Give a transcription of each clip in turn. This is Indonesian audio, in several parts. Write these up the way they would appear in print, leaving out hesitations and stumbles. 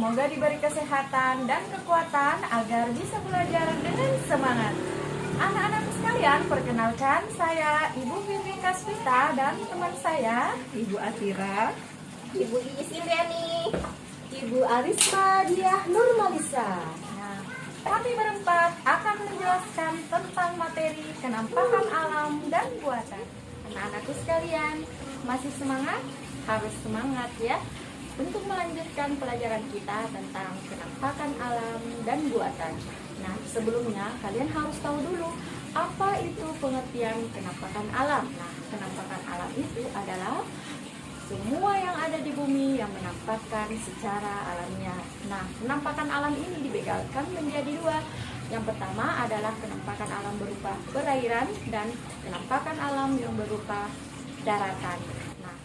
Semoga diberi kesehatan dan kekuatan agar bisa belajar dengan semangat. Anak-anakku sekalian, perkenalkan saya Ibu Vivi Kaspita dan teman saya Ibu Atira, Ibu Iis Indriani, Ibu Arisma Diah Nurmalisa. Nah, kami berempat akan menjelaskan tentang materi kenampakan alam dan buatan. Anak-anakku sekalian, masih semangat? Harus semangat ya untuk melanjutkan pelajaran kita tentang kenampakan alam dan buatan. Nah, sebelumnya kalian harus tahu dulu apa itu pengertian kenampakan alam. Nah, kenampakan alam itu adalah semua yang ada di bumi yang menampakkan secara alamiah. Nah, penampakan alam ini dibedakan menjadi dua. Yang pertama adalah kenampakan alam berupa perairan dan kenampakan alam yang berupa daratan. Nah,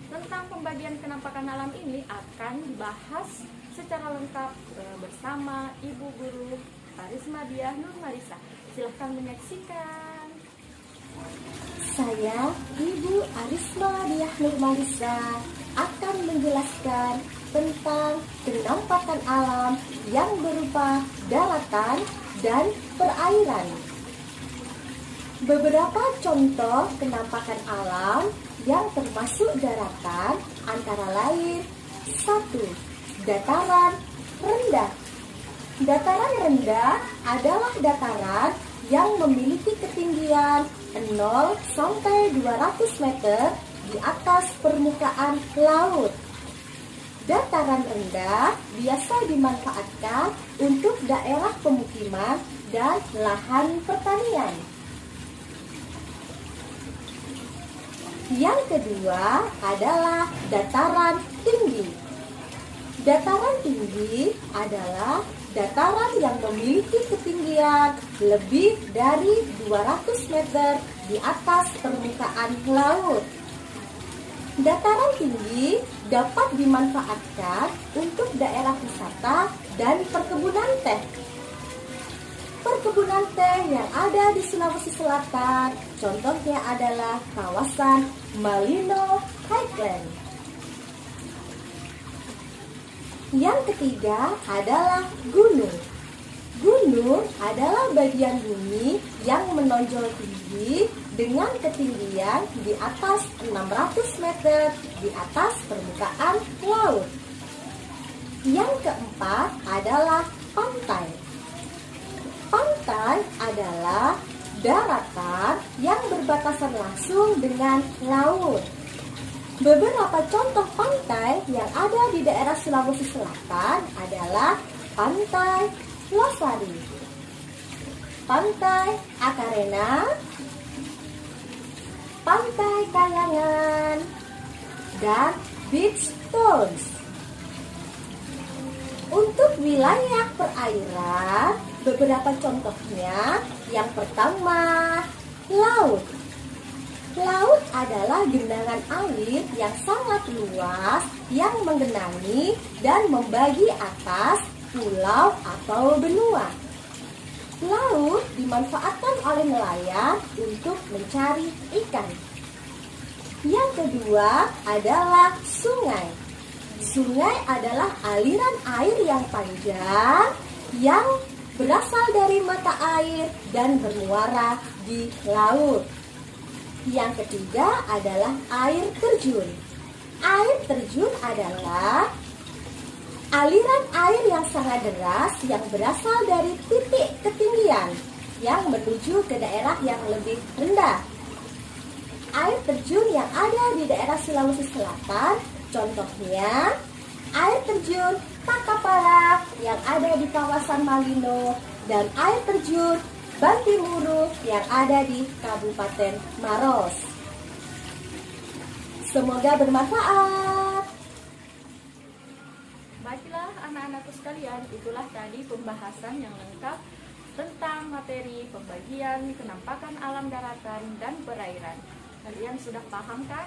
tentang pembagian kenampakan alam ini akan dibahas secara lengkap bersama Ibu Guru Arisma Diah Nurmalisa. Silahkan menyaksikan. saya Ibu Arisma Diah Nurmalisa akan menjelaskan tentang kenampakan alam yang berupa daratan dan perairan. Beberapa contoh kenampakan alam yang termasuk daratan antara lain: 1. Dataran rendah. Dataran rendah adalah dataran yang memiliki ketinggian 0 sampai 200 meter di atas permukaan laut. Dataran rendah biasa dimanfaatkan untuk daerah pemukiman dan lahan pertanian. Yang kedua adalah dataran tinggi. Dataran tinggi adalah dataran yang memiliki ketinggian lebih dari 200 meter di atas permukaan laut. Dataran tinggi dapat dimanfaatkan untuk daerah wisata dan perkebunan teh. Perkebunan teh yang ada di Sulawesi Selatan, contohnya adalah kawasan Malino Highland. Yang ketiga adalah gunung. Gunung adalah bagian bumi yang menonjol tinggi dengan ketinggian di atas 600 meter di atas permukaan laut. Yang keempat adalah pantai. Pantai adalah daratan yang berbatasan langsung dengan laut. Beberapa contoh pantai yang ada di daerah Sulawesi Selatan adalah Pantai Losari, Pantai Akarena, Pantai Kayangan, dan Beach Towns. Untuk wilayah perairan, beberapa contohnya: yang pertama, laut. Laut adalah genangan air yang sangat luas yang menggenangi dan membagi atas pulau atau benua. Laut dimanfaatkan oleh nelayan untuk mencari ikan. Yang kedua adalah sungai. Sungai adalah aliran air yang panjang yang berasal dari mata air dan bermuara di laut. Yang ketiga adalah air terjun. Air terjun adalah aliran air yang sangat deras yang berasal dari titik ketinggian yang menuju ke daerah yang lebih rendah. Air terjun yang ada di daerah Sulawesi Selatan, contohnya air terjun Takapara yang ada di kawasan Malino dan air terjun Bantimuru yang ada di Kabupaten Maros. Semoga bermanfaat. Baiklah anak-anakku sekalian, itulah tadi pembahasan yang lengkap tentang materi pembagian kenampakan alam daratan dan perairan. Kalian sudah paham kan?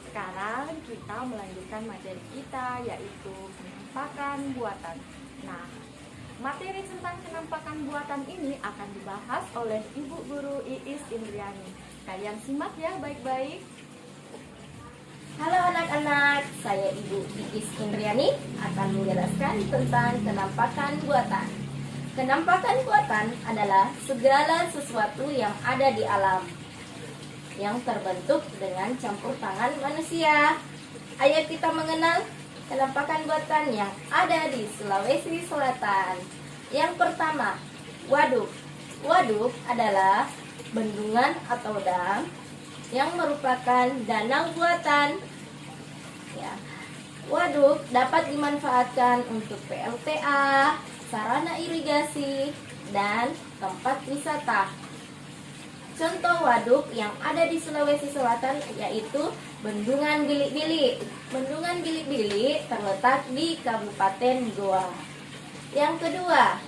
Sekarang kita melanjutkan materi kita, yaitu kenampakan buatan. Nah, materi tentang kenampakan buatan ini akan dibahas oleh Ibu Guru Iis Indriani. Kalian simak ya baik-baik. Halo anak-anak, saya Ibu Iis Indriani akan menjelaskan tentang kenampakan buatan. Kenampakan buatan adalah segala sesuatu yang ada di alam yang terbentuk dengan campur tangan manusia. Ayo kita mengenal kenampakan buatan yang ada di Sulawesi Selatan. Yang pertama, waduk. Waduk adalah bendungan atau dam yang merupakan danau buatan. Ya, waduk dapat dimanfaatkan untuk PLTA, sarana irigasi, dan tempat wisata. Contoh waduk yang ada di Sulawesi Selatan yaitu Bendungan Bilik-Bilik. Bendungan Bilik-Bilik terletak di Kabupaten Goa. Yang kedua,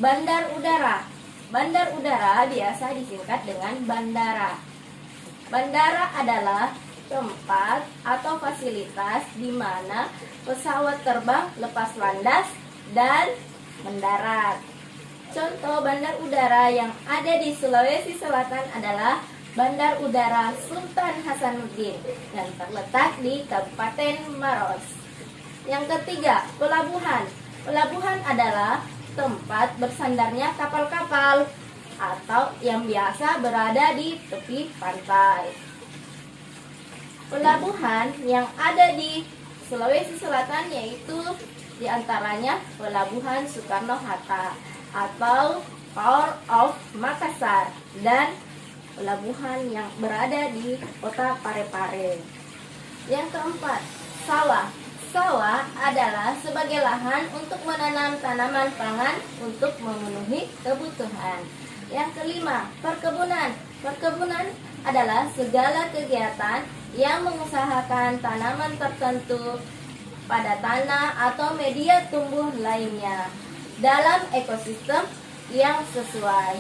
bandar udara. Bandar udara biasa disingkat dengan bandara. Bandara adalah tempat atau fasilitas di mana pesawat terbang lepas landas dan mendarat. Contoh bandar udara yang ada di Sulawesi Selatan adalah Bandar Udara Sultan Hasanuddin yang terletak di Kabupaten Maros. Yang ketiga, pelabuhan. Pelabuhan adalah tempat bersandarnya kapal-kapal atau yang biasa berada di tepi pantai. Pelabuhan yang ada di Sulawesi Selatan yaitu diantaranya Pelabuhan Soekarno-Hatta atau Port of Makassar dan pelabuhan yang berada di kota Parepare. Yang keempat, sawah. Sawah adalah sebagai lahan untuk menanam tanaman pangan untuk memenuhi kebutuhan. Yang kelima, perkebunan. Perkebunan adalah segala kegiatan yang mengusahakan tanaman tertentu pada tanah atau media tumbuh lainnya dalam ekosistem yang sesuai.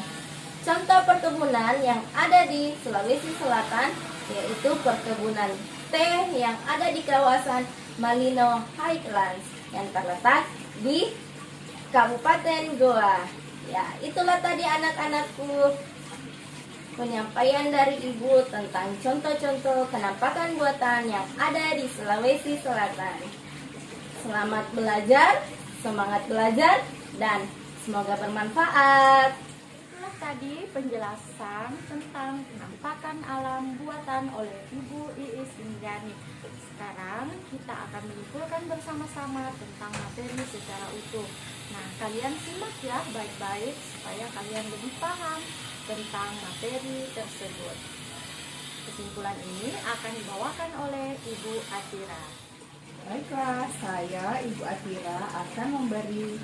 Contoh perkebunan yang ada di Sulawesi Selatan yaitu perkebunan teh yang ada di kawasan Malino Highlands yang terletak di Kabupaten Goa. Ya, itulah tadi anak-anakku penyampaian dari Ibu tentang contoh-contoh kenampakan buatan yang ada di Sulawesi Selatan. Selamat belajar, semangat belajar, dan semoga bermanfaat. Itulah tadi penjelasan tentang penampakan alam buatan oleh Ibu Iis Indriani. Sekarang kita akan menyimpulkan bersama-sama tentang materi secara utuh. Nah, kalian simak ya baik-baik supaya kalian lebih paham tentang materi tersebut. Kesimpulan ini akan dibawakan oleh Ibu Atira. Baiklah, saya Ibu Atira akan memberi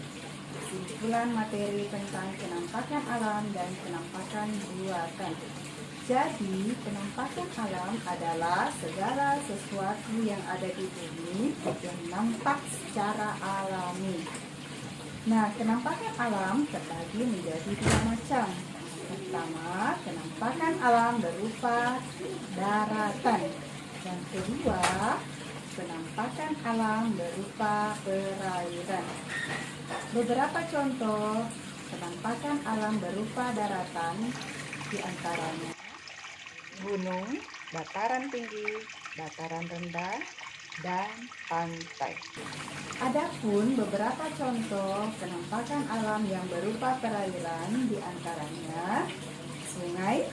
kesimpulan materi tentang kenampakan alam dan kenampakan buatan. Jadi, penampakan alam adalah segala sesuatu yang ada di bumi yang nampak secara alami. Nah, kenampakan alam terbagi menjadi dua macam. Pertama, kenampakan alam berupa daratan. Yang kedua, penampakan alam berupa perairan. Beberapa contoh penampakan alam berupa daratan diantaranya gunung, dataran tinggi, dataran rendah, dan pantai. Adapun beberapa contoh penampakan alam yang berupa perairan diantaranya sungai,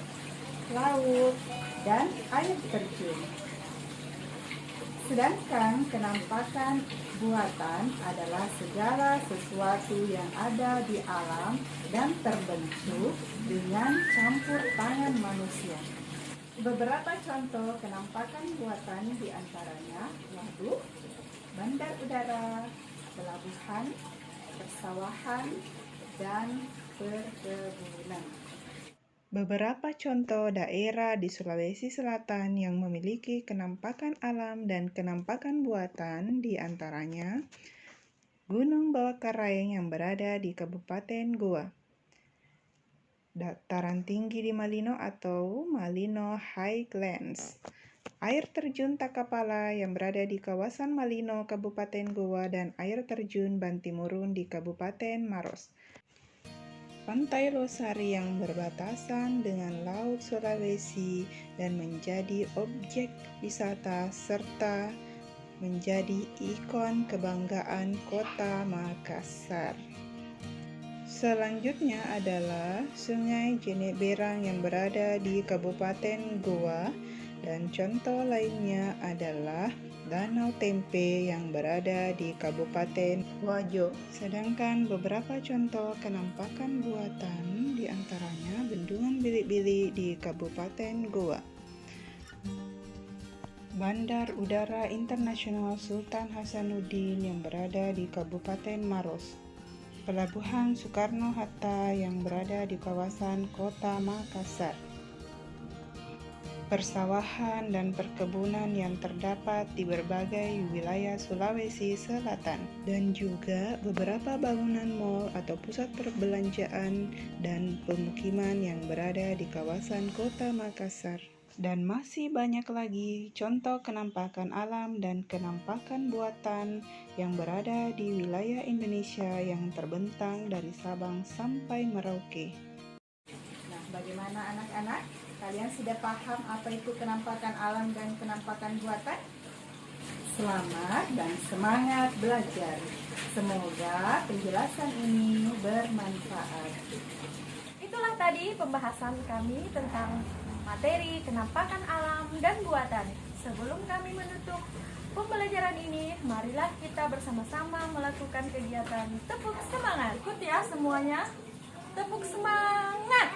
laut, dan air terjun. Sedangkan kenampakan buatan adalah segala sesuatu yang ada di alam dan terbentuk dengan campur tangan manusia. Beberapa contoh kenampakan buatan diantaranya waduk, bandar udara, pelabuhan, persawahan, dan perkebunan. Beberapa contoh daerah di Sulawesi Selatan yang memiliki kenampakan alam dan kenampakan buatan diantaranya Gunung Bawakaraeng yang berada di Kabupaten Goa, dataran tinggi di Malino atau Malino Highlands, air terjun Takapala yang berada di kawasan Malino, Kabupaten Goa, dan air terjun Bantimurun di Kabupaten Maros. Pantai Losari yang berbatasan dengan Laut Sulawesi dan menjadi objek wisata serta menjadi ikon kebanggaan Kota Makassar. Selanjutnya adalah Sungai Jeneberang yang berada di Kabupaten Goa, dan contoh lainnya adalah Danau Tempe yang berada di Kabupaten Wajo. Sedangkan beberapa contoh kenampakan buatan diantaranya Bendungan Bilik-Bilik di Kabupaten Goa, Bandar Udara Internasional Sultan Hasanuddin yang berada di Kabupaten Maros, Pelabuhan Soekarno-Hatta yang berada di kawasan Kota Makassar, persawahan dan perkebunan yang terdapat di berbagai wilayah Sulawesi Selatan, dan juga beberapa bangunan mal atau pusat perbelanjaan dan pemukiman yang berada di kawasan Kota Makassar. Dan masih banyak lagi contoh kenampakan alam dan kenampakan buatan yang berada di wilayah Indonesia yang terbentang dari Sabang sampai Merauke. Nah, bagaimana anak-anak? Kalian sudah paham apa itu kenampakan alam dan kenampakan buatan? Selamat dan semangat belajar. Semoga penjelasan ini bermanfaat. Itulah tadi pembahasan kami tentang materi kenampakan alam dan buatan. Sebelum kami menutup pembelajaran ini, marilah kita bersama-sama melakukan kegiatan tepuk semangat. Ikut ya semuanya. Tepuk semangat.